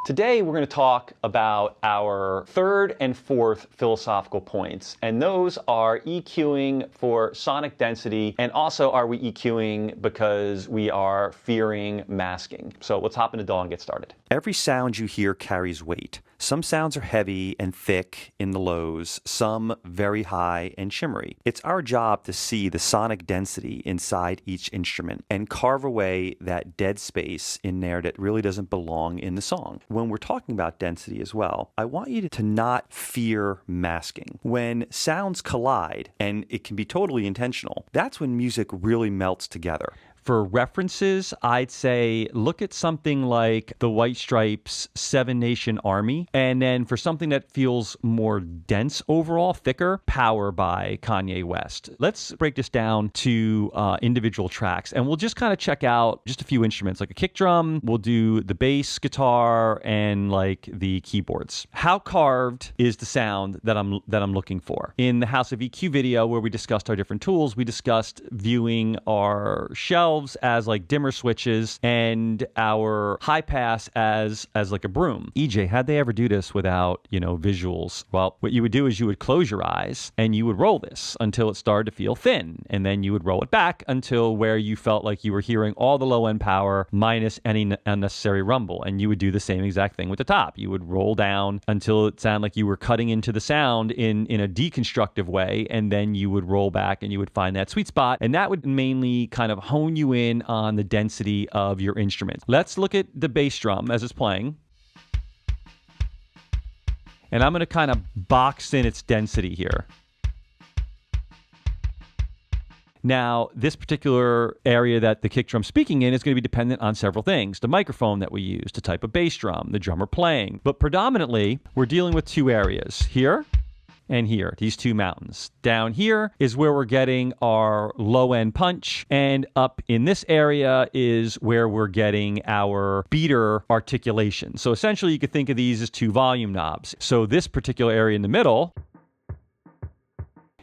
Today we're going to talk about our third and fourth philosophical points, and those are EQing for sonic density, and also are we EQing because we are fearing masking. So let's hop into DAW and get started. Every sound you hear carries weight. Some sounds are heavy and thick in the lows, some very high and shimmery. It's our job to see the sonic density inside each instrument and carve away that dead space in there that really doesn't belong in the song. When we're talking about density as well, I want you to not fear masking. When sounds collide, and it can be totally intentional, that's when music really melts together. For references, I'd say look at something like the White Stripes' Seven Nation Army. And then for something that feels more dense overall, thicker, Power by Kanye West. Let's break this down to individual tracks. And we'll just kind of check out just a few instruments, like a kick drum. We'll do the bass guitar and like the keyboards. How carved is the sound that I'm looking for? In the House of EQ video, where we discussed our different tools, we discussed viewing our shelves as like dimmer switches and our high pass as like a broom. EJ, how'd they ever do this without, visuals? Well, what you would do is you would close your eyes and you would roll this until it started to feel thin. And then you would roll it back until where you felt like you were hearing all the low end power minus any unnecessary rumble. And you would do the same exact thing with the top. You would roll down until it sounded like you were cutting into the sound in a deconstructive way. And then you would roll back and you would find that sweet spot. And that would mainly kind of hone you in on the density of your instrument. Let's look at the bass drum as it's playing. And I'm going to kind of box in its density here. Now, this particular area that the kick drum's speaking in is going to be dependent on several things. The microphone that we use, the type of bass drum, the drummer playing. But predominantly, we're dealing with two areas. Here and here, these two mountains. Down here is where we're getting our low end punch, and up in this area is where we're getting our beater articulation. So essentially you could think of these as two volume knobs. So this particular area in the middle,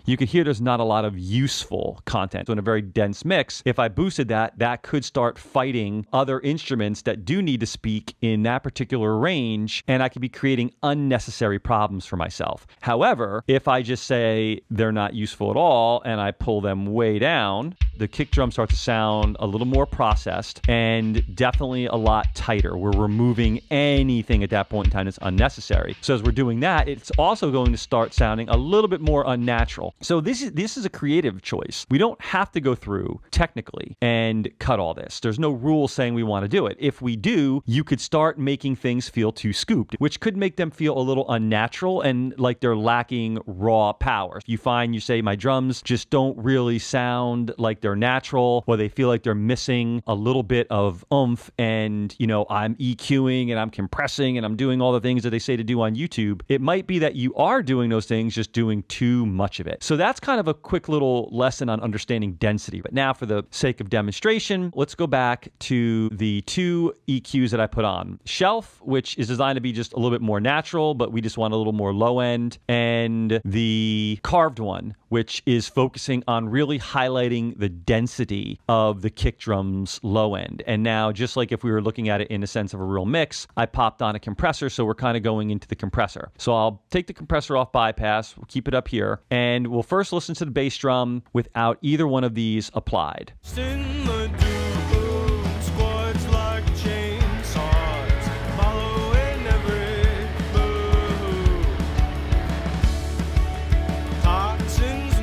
you could hear there's not a lot of useful content. So in a very dense mix, if I boosted that could start fighting other instruments that do need to speak in that particular range, and I could be creating unnecessary problems for myself. However, if I just say they're not useful at all and I pull them way down, the kick drum starts to sound a little more processed and definitely a lot tighter. We're removing anything at that point in time that's unnecessary. So as we're doing that, it's also going to start sounding a little bit more unnatural. So this is a creative choice. We don't have to go through technically and cut all this. There's no rule saying we want to do it. If we do, you could start making things feel too scooped, which could make them feel a little unnatural and like they're lacking raw power. You find you say my drums just don't really sound like they're natural, or they feel like they're missing a little bit of oomph, and I'm EQing and I'm compressing and I'm doing all the things that they say to do on YouTube. It might be that you are doing those things, just doing too much of it. So that's kind of a quick little lesson on understanding density. But now for the sake of demonstration, let's go back to the two EQs that I put on. Shelf, which is designed to be just a little bit more natural, but we just want a little more low end. And the carved one, which is focusing on really highlighting the density of the kick drum's low end. And now, just like if we were looking at it in the sense of a real mix, I popped on a compressor, so we're kind of going into the compressor. So I'll take the compressor off bypass, we'll keep it up here, and we'll first listen to the bass drum without either one of these applied.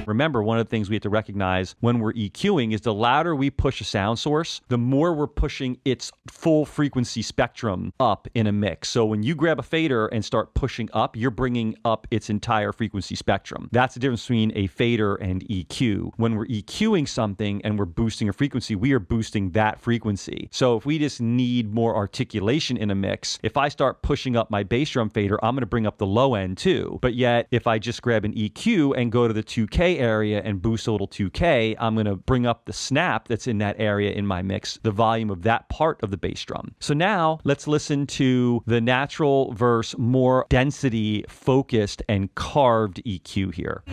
Remember, one of the things we have to recognize when we're EQing is the louder we push a sound source, the more we're pushing its full frequency spectrum up in a mix. So when you grab a fader and start pushing up, you're bringing up its entire frequency spectrum. That's the difference between a fader and EQ. When we're EQing something and we're boosting a frequency, we are boosting that frequency. So if we just need more articulation in a mix, if I start pushing up my bass drum fader, I'm going to bring up the low end too. But yet, if I just grab an EQ and go to the 2K area and boost a little 2K, I'm going to bring up the snap that's in that area in my mix, the volume of that part of the bass drum. So now let's listen to the natural versus more density focused and carved EQ here.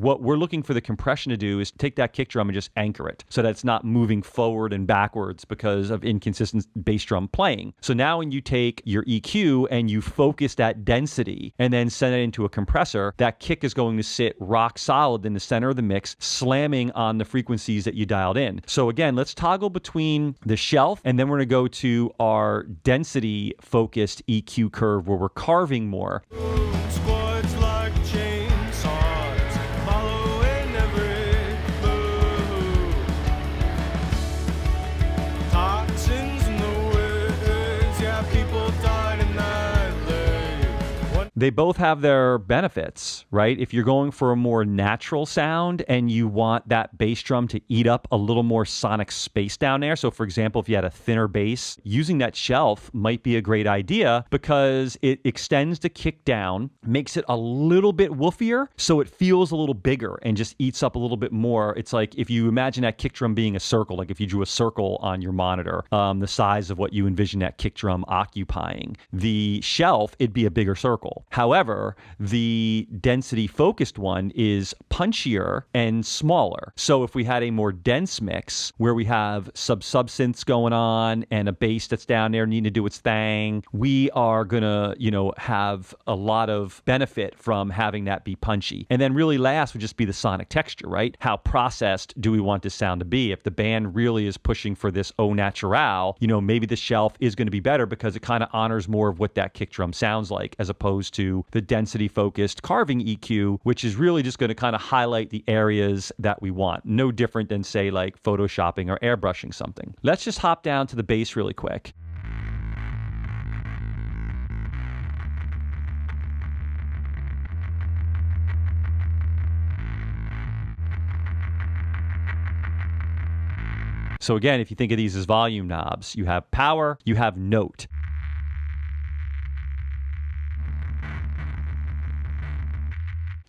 what we're looking for the compression to do is take that kick drum and just anchor it so that it's not moving forward and backwards because of inconsistent bass drum playing. So now when you take your EQ and you focus that density and then send it into a compressor, that kick is going to sit rock solid in the center of the mix, slamming on the frequencies that you dialed in. So again, let's toggle between the shelf, and then we're going to go to our density focused EQ curve where we're carving more. Squads like chainsaws, following every move. Toxins in the winds, yeah, people died in that lake. They both have their benefits, right? If you're going for a more natural sound and you want that bass drum to eat up a little more sonic space down there. So for example, if you had a thinner bass, using that shelf might be a great idea because it extends the kick down, makes it a little bit woofier, so it feels a little bigger and just eats up a little bit more. It's like if you imagine that kick drum being a circle, like if you drew a circle on your monitor, the size of what you envision that kick drum occupying. The shelf, it'd be a bigger circle. However, the density focused one is punchier and smaller. So if we had a more dense mix where we have subsynths going on and a bass that's down there needing to do its thing, we are going to, have a lot of benefit from having that be punchy. And then really last would just be the sonic texture, right? How processed do we want this sound to be? If the band really is pushing for this au naturel, maybe the shelf is going to be better because it kind of honors more of what that kick drum sounds like as opposed to the density focused carving EQ, which is really just going to kind of highlight the areas that we want. No different than say like photoshopping or airbrushing something. Let's just hop down to the bass really quick. So again, if you think of these as volume knobs, you have power, you have note.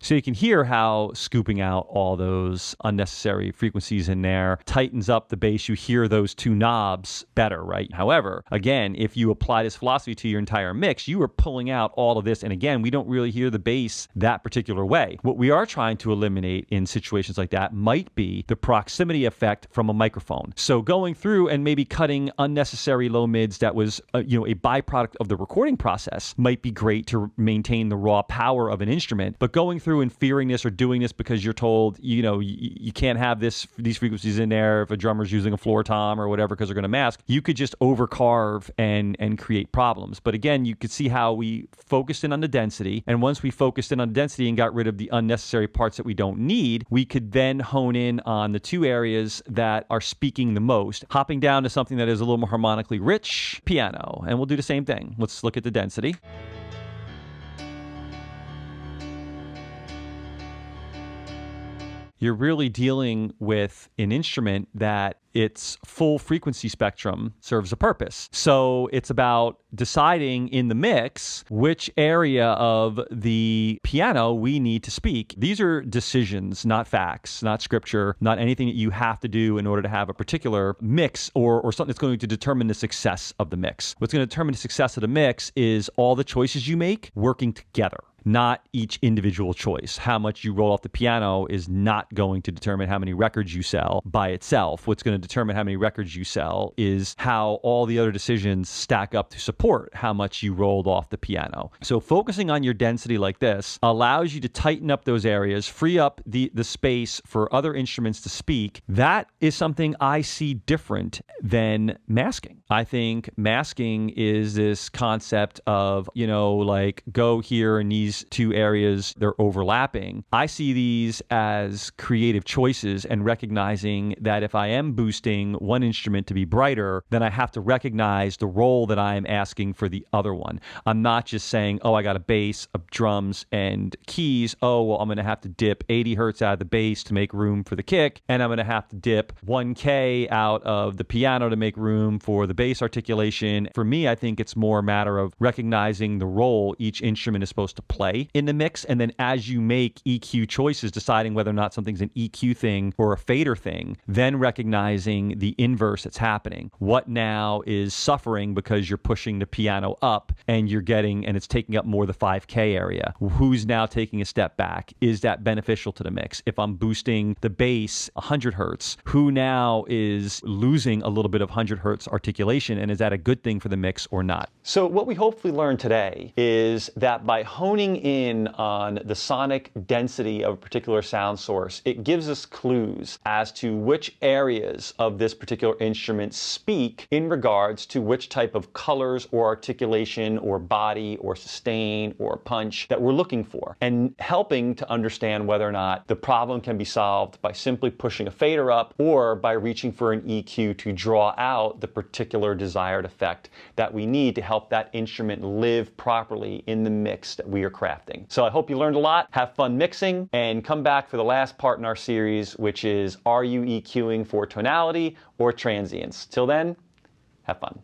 So you can hear how scooping out all those unnecessary frequencies in there tightens up the bass. You hear those two knobs better, right? However, again, if you apply this philosophy to your entire mix, you are pulling out all of this. And again, we don't really hear the bass that particular way. What we are trying to eliminate in situations like that might be the proximity effect from a microphone. So going through and maybe cutting unnecessary low mids that was a byproduct of the recording process might be great to maintain the raw power of an instrument. But going through and fearing this or doing this because you're told, you can't have these frequencies in there if a drummer's using a floor tom or whatever because they're going to mask, you could just overcarve and create problems. But again, you could see how we focused in on the density. And once we focused in on the density and got rid of the unnecessary parts that we don't need, we could then hone in on the two areas that are speaking the most, hopping down to something that is a little more harmonically rich, piano. And we'll do the same thing. Let's look at the density. You're really dealing with an instrument that its full frequency spectrum serves a purpose. So it's about deciding in the mix which area of the piano we need to speak. These are decisions, not facts, not scripture, not anything that you have to do in order to have a particular mix or something that's going to determine the success of the mix. What's going to determine the success of the mix is all the choices you make working together, not each individual choice. How much you roll off the piano is not going to determine how many records you sell by itself. What's going to determine how many records you sell is how all the other decisions stack up to support how much you rolled off the piano. So focusing on your density like this allows you to tighten up those areas, free up the space for other instruments to speak. That is something I see different than masking. I think masking is this concept of, go here and these two areas, they're overlapping. I see these as creative choices and recognizing that if I am boosting one instrument to be brighter, then I have to recognize the role that I'm asking for the other one. I'm not just saying, I got a bass, drums, and keys. I'm going to have to dip 80 hertz out of the bass to make room for the kick, and I'm going to have to dip 1K out of the piano to make room for the bass articulation. For me, I think it's more a matter of recognizing the role each instrument is supposed to play play in the mix. And then as you make EQ choices, deciding whether or not something's an EQ thing or a fader thing, then recognizing the inverse that's happening. What now is suffering because you're pushing the piano up and it's taking up more the 5K area? Who's now taking a step back? Is that beneficial to the mix? If I'm boosting the bass 100 hertz, who now is losing a little bit of 100 hertz articulation, and is that a good thing for the mix or not? So what we hopefully learned today is that by honing in on the sonic density of a particular sound source, it gives us clues as to which areas of this particular instrument speak in regards to which type of colors or articulation or body or sustain or punch that we're looking for, and helping to understand whether or not the problem can be solved by simply pushing a fader up or by reaching for an EQ to draw out the particular desired effect that we need to help that instrument live properly in the mix that we are crafting. So I hope you learned a lot. Have fun mixing, and come back for the last part in our series, which is, are you EQing for tonality or transients? Till then, have fun.